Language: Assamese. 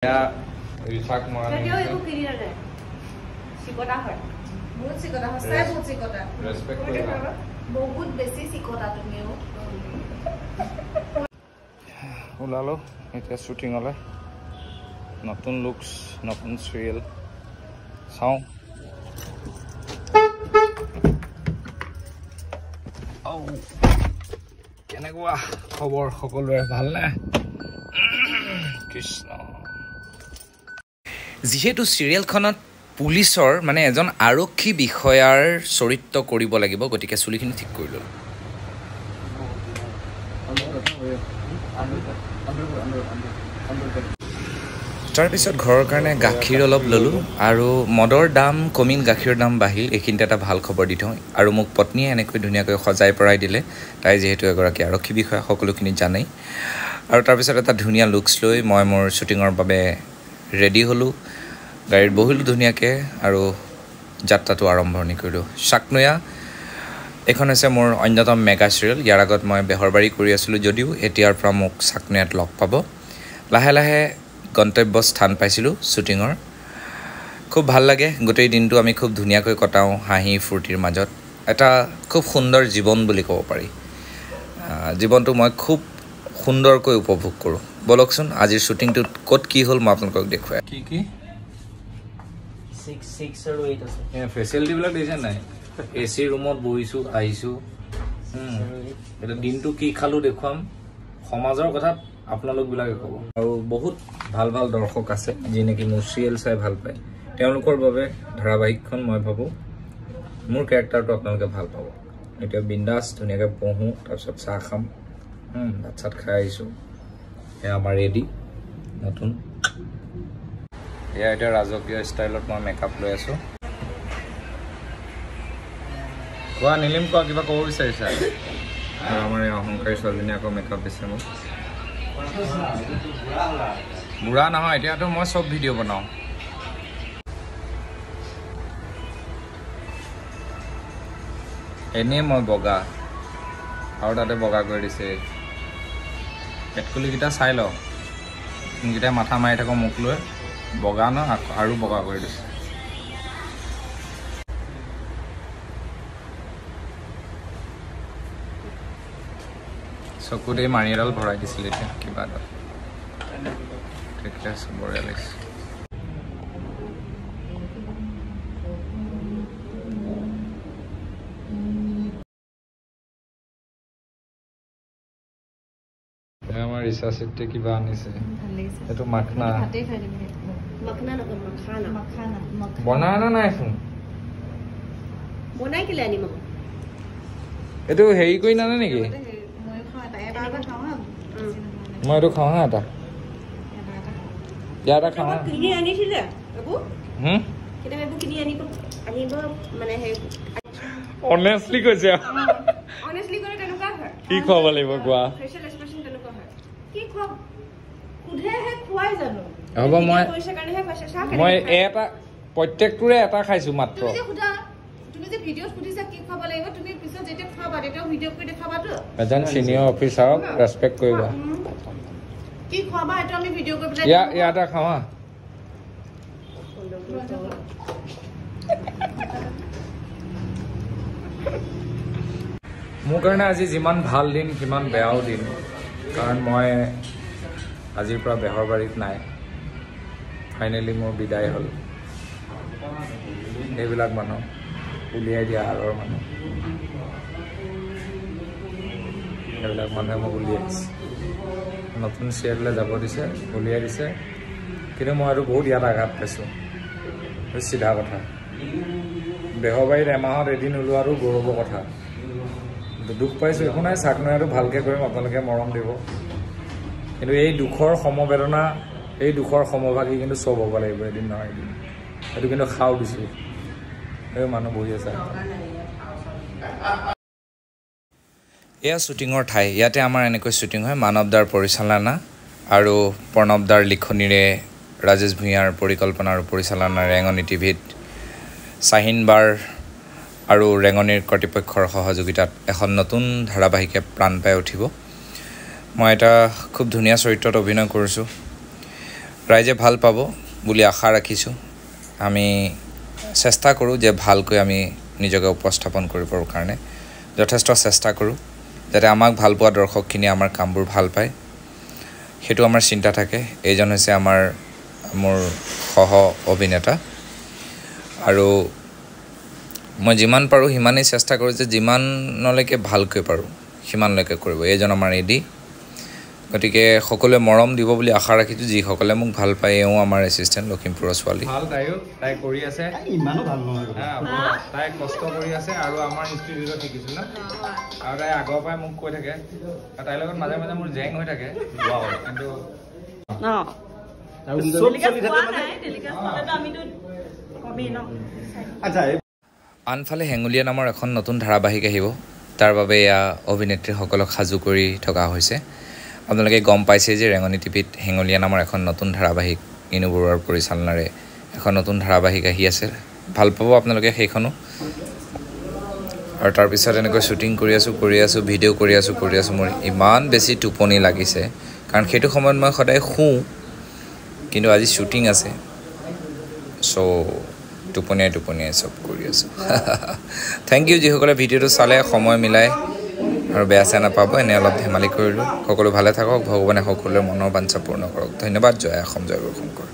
Ya, risak mana? Jadi aku kiri ada. Sikota har. बहुत sikota har. Saya बहुत sikota. Respect to you. बहुत बेसी sikota तुमियो. ওলালো এতিয়া শুটিং হলে নতুন লুকস নতুন সিরিয়াল চাও কেনেকুৱা খবৰ সকলোৰে ভালনে কৃষ্ণ যেহেতু সিৰিয়েলখনত পুলিচৰ মানে এজন আৰক্ষী বিষয়াৰ চৰিত্ৰ কৰিব লাগিব গতিকে চুলিখিনি ঠিক কৰি ললো তাৰপিছত ঘৰৰ কাৰণে গাখীৰ অলপ ললো আৰু মদৰ দাম কমিল গাখীৰৰ দাম বাঢ়িল এইখিনিতে এটা ভাল খবৰ দি থওঁ আৰু মোক পত্নীয়ে এনেকৈ ধুনীয়াকৈ সজাই পৰাই দিলে তাই যেহেতু এগৰাকী আৰক্ষী বিষয়া সকলোখিনি জানেই আৰু তাৰপিছত এটা ধুনীয়া লুকছ লৈ মই মোৰ শ্বুটিঙৰ বাবে ৰেডি হ'লোঁ গাড়ীত বহিলোঁ ধুনীয়াকৈ আৰু যাত্ৰাটো আৰম্ভণি কৰিলোঁ চাকনৈয়া এখন হৈছে মোৰ অন্যতম মেগা চিৰিয়েল ইয়াৰ আগত মই বেহৰবাৰী কৰি আছিলোঁ যদিও এতিয়াৰ পৰা মোক চাকনৈয়াত লগ পাব লাহে লাহে গন্তব্য স্থান পাইছিলোঁ শ্বুটিঙৰ খুব ভাল লাগে গোটেই দিনটো আমি খুব ধুনীয়াকৈ কটাওঁ হাঁহি ফূৰ্তিৰ মাজত এটা খুব সুন্দৰ জীৱন বুলি ক'ব পাৰি জীৱনটো মই খুব সুন্দৰকৈ উপভোগ কৰোঁ বলকচোন আজিৰ শ্বুটিংটোত ক'ত কি হ'ল মই আপোনালোকক দেখুৱাই কি কি 6 আৰু 8 আছে ফেচিলিটি বিলাক দিছে নাই এসি ৰুমত বহিছোঁ আহিছোঁ এটা দিনটো কি খালো দেখুৱাম সমাজৰ কথা আপোনালোক বিলাকে ক'ব আৰু বহুত ভাল ভাল দৰ্শক আছে যি নেকি মোৰ চিৰিয়েল চাই ভাল পায় তেওঁলোকৰ বাবে ধাৰাবাহিকখন মই ভাবোঁ মোৰ কেৰেক্টাৰটো আপোনালোকে ভাল পাব এতিয়া বিন্দাছ ধুনীয়াকৈ পঢ়োঁ তাৰপিছত চাহ খাম ভাত চাত খাই আহিছোঁ এয়া আমাৰ ৰেডি নতুন এয়া এতিয়া ৰাজকীয় ষ্টাইলত মই মেকআপ লৈ আছোঁ কোৱা নীলিম কোৱা কিবা ক'ব বিচাৰিছা আৰু আমাৰ এই অহংকাৰী ছোৱালীজনী আকৌ মেকআপ দিছে মোক বুঢ়া নহয় এতিয়াতো মই চব ভিডিঅ' বনাওঁ এনেই মই বগা আৰু তাতে বগা কৰি দিছে পেটকুলিকেইটা চাই লওঁ যোনকেইটা মাথা মাৰি থাকোঁ মোক লৈ বগা ন আৰু বগা কৰি দিছে চকুতে মাৰি এডাল ভৰাই দিছিলে এতিয়া কিবা এটা ঠিকে আছে বঢ়িয়া লাগিছে আমাৰ ৰিচাৰ্জ চিটে কিবা আনিছে এইটো মাখনা বনাই না নাই ফোন বনাই কেলে আনিম এইটো হেৰি কৰি নানে নেকি মই এইটো খাওঁ হা এটা ইয়াৰ এটা খাওঁ কিনি আনিছিলে বাবু কেতিয়াবা এইবোৰ কিনি আনিব মানে অনেষ্টলি কৈছে অনেষ্টলি কৰি তেনেকুৱা হয় কি খুৱাব লাগিব কোৱা ফেচিয়েল এক্সপ্ৰেছন তেনেকুৱা হয় কি খুৱাব খুধেহে খুৱাই জানো হ'ব মই এটা প্ৰত্যেকটোৰে এটা খাইছো মাত্ৰ তুমি যে ভিডিঅ'ত সুধিছা কি খুৱাব লাগিব তুমি পিছত যেতিয়া খুৱাবা তেতিয়া ভিডিঅ' কৰি দেখাবাতো এজন চিনিয়ৰ অফিচাৰক ৰেছপেক্ট কৰিবা কি খুৱাবা এটা আমি ভিডিঅ' কৰি পেলাই ইয়া এটা খাৱা মোৰ কাৰণে আজি যিমান ভাল দিন সিমান বেয়াও দিন কাৰণ মই আজিৰ পৰা বেহৰবাৰীত নাই ফাইনেলি মোৰ বিদায় হ'ল এইবিলাক মানুহ উলিয়াই দিয়া আগৰ মানুহ সেইবিলাক মানুহে মোক উলিয়াই দিছে নতুন চিৰিয়েললৈ যাব দিছে উলিয়াই দিছে কিন্তু মই আৰু বহুত ইয়াত আঘাত পাইছোঁ চিধা কথা বেহৰবাৰীত এমাহত এদিন ওলোৱাটো গৌৰৱৰ কথা দুখ পাইছোঁ একো নাই চাকনৈয়াটো ভালকৈ কৰিম আপোনালোকে মৰম দিব কিন্তু এই দুখৰ সমবেদনা এই দুখৰ সমভাগী কিন্তু চব হ'ব লাগিব এদিন নহয় এদিন সেইটো কিন্তু খাও দিছোঁ এই মানুহ বহি আছে এয়া শ্বুটিঙৰ ঠাই ইয়াতে আমাৰ এনেকৈ শ্বুটিং হয় মানৱদাৰ পৰিচালনা আৰু প্ৰণৱদাৰ লিখনিৰে ৰাজেশ ভূঞাৰ পৰিকল্পনা আৰু পৰিচালনা ৰেঙনি টিভিত চাহিন বাৰ আৰু ৰেঙনিৰ কৰ্তৃপক্ষৰ সহযোগিতাত এখন নতুন ধাৰাবাহিকে প্ৰাণ পাই উঠিব মই এটা খুব ধুনীয়া চৰিত্ৰত অভিনয় কৰিছোঁ ৰাইজে ভাল পাব বুলি আশা ৰাখিছোঁ আমি চেষ্টা কৰোঁ যে ভালকৈ আমি নিজকে উপস্থাপন কৰিবৰ কাৰণে যথেষ্ট চেষ্টা কৰোঁ যাতে আমাক ভাল পোৱা দৰ্শকখিনিয়ে আমাৰ কামবোৰ ভাল পায় সেইটো আমাৰ চিন্তা থাকে এইজন হৈছে মোৰ সহ অভিনেতা আৰু মই যিমান পাৰোঁ সিমানেই চেষ্টা কৰোঁ যে যিমানলৈকে ভালকৈ পাৰোঁ সিমানলৈকে কৰিব এইজন আমাৰ এডি গতিকে সকলোৱে মৰম দিব বুলি আশা ৰাখিছোঁ যিসকলে মোক ভাল পায় এওঁ আমাৰ এছিষ্টেণ্ট লখিমপুৰৰ ছোৱালী ভাল তাই কৰি আছে ইমানো ভাল নহয় তাই কষ্ট কৰি আছে আৰু আমাৰ ইনষ্টিটিউটত শিকিছোঁ না আৰু তাই আগৰ পৰাই মোক কৈ থাকে তাইৰ লগত মাজে মাজে মোৰ জেং হৈ থাকে কিন্তু আনফালে হেঙুলীয়া নামৰ এখন নতুন ধাৰাবাহিক আহিব তাৰ বাবে এয়া অভিনেত্ৰীসকলক সাজু কৰি থকা হৈছে আপোনালোকে গম পাইছে যে ৰেঙনি টিভিত হেঙুলীয়া নামৰ এখন নতুন ধাৰাবাহিক ইনু বৰুৱাৰ পৰিচালনাৰে এখন নতুন ধাৰাবাহিক আহি আছে ভাল পাব আপোনালোকে সেইখনো আৰু তাৰপিছত এনেকৈ শ্বুটিং কৰি আছোঁ ভিডিঅ' কৰি আছোঁ মোৰ ইমান বেছি টোপনি লাগিছে কাৰণ সেইটো সময়ত মই সদায় শুওঁ কিন্তু আজি শ্বুটিং আছে চ' টোপনিয়াই চব কৰি আছোঁ থেংক ইউ যিসকলে ভিডিঅ'টো চালে সময় মিলাই আৰু বেয়া চেয়া নাপাব এনে অলপ ধেমালি কৰিলোঁ সকলো ভালে থাকক ভগৱানে সকলোৰে মনৰ বাঞ্ছা পূৰ্ণ কৰক ধন্যবাদ জয় অসম জয় শংকৰ